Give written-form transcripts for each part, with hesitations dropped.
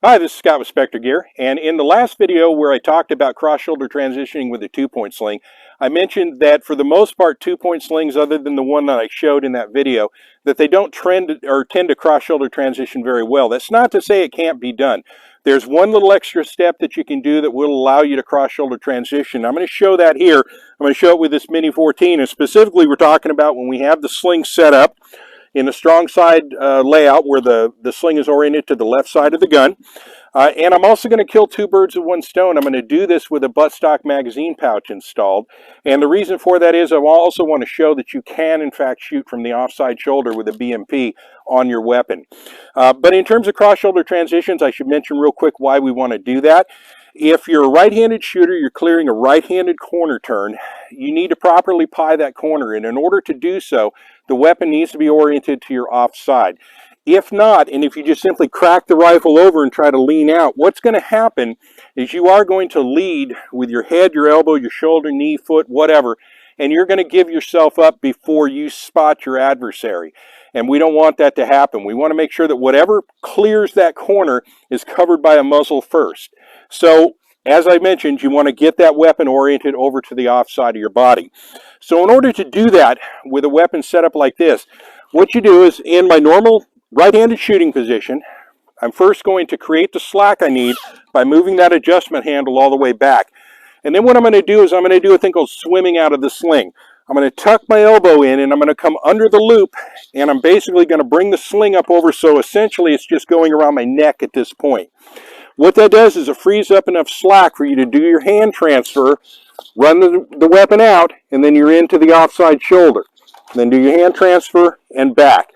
Hi, this is Scott with Specter Gear, and in the last video where I talked about cross-shoulder transitioning with a 2-point sling, I mentioned that for the most part 2-point slings, other than the one that I showed in that video, that they don't tend to cross-shoulder transition very well. That's not to say it can't be done. There's one little extra step that you can do that will allow you to cross-shoulder transition. I'm going to show that here. I'm going to show it with this Mini 14, and specifically we're talking about when we have the sling set up in a strong side layout where the sling is oriented to the left side of the gun. And I'm also going to kill two birds with one stone. I'm going to do this with a buttstock magazine pouch installed. And the reason for that is I also want to show that you can, in fact, shoot from the offside shoulder with a BMP on your weapon. But in terms of cross-shoulder transitions, I should mention real quick why we want to do that. If you're a right-handed shooter, you're clearing a right-handed corner turn, you need to properly pie that corner. And in order to do so, the weapon needs to be oriented to your offside. If not, and if you just simply crack the rifle over and try to lean out, what's going to happen is you are going to lead with your head, your elbow, your shoulder, knee, foot, whatever, and you're going to give yourself up before you spot your adversary. And we don't want that to happen. We want to make sure that whatever clears that corner is covered by a muzzle first. So, as I mentioned, you want to get that weapon oriented over to the offside of your body. So in order to do that with a weapon set up like this, what you do is, in my normal right-handed shooting position, I'm first going to create the slack I need by moving that adjustment handle all the way back. And then what I'm going to do is I'm going to do a thing called swimming out of the sling. I'm going to tuck my elbow in and I'm going to come under the loop, and I'm basically going to bring the sling up over, so essentially it's just going around my neck at this point. What that does is it frees up enough slack for you to do your hand transfer, run the weapon out, and then you're into the offside shoulder. Then do your hand transfer and back.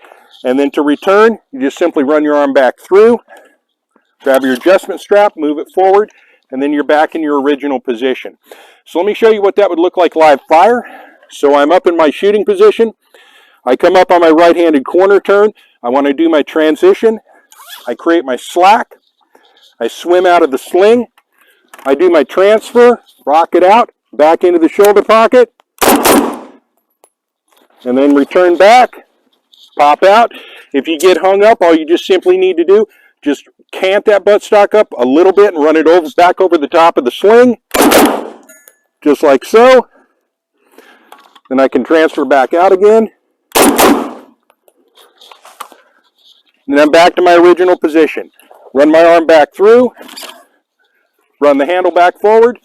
And then to return, you just simply run your arm back through, grab your adjustment strap, move it forward, and then you're back in your original position. So let me show you what that would look like live fire. So I'm up in my shooting position. I come up on my right-handed corner turn. I want to do my transition. I create my slack. I swim out of the sling. I do my transfer, rock it out, back into the shoulder pocket, and then return back, pop out. If you get hung up, all you just simply need to do, just cant that buttstock up a little bit and run it back over the top of the sling, just like so. Then I can transfer back out again. And then I'm back to my original position. Run my arm back through, run the handle back forward,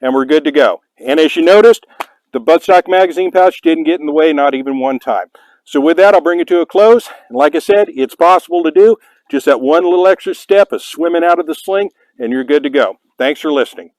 and we're good to go. And as you noticed, the buttstock magazine pouch didn't get in the way, not even one time. So with that, I'll bring it to a close. And like I said, it's possible to do. Just that one little extra step of swimming out of the sling, and you're good to go. Thanks for listening.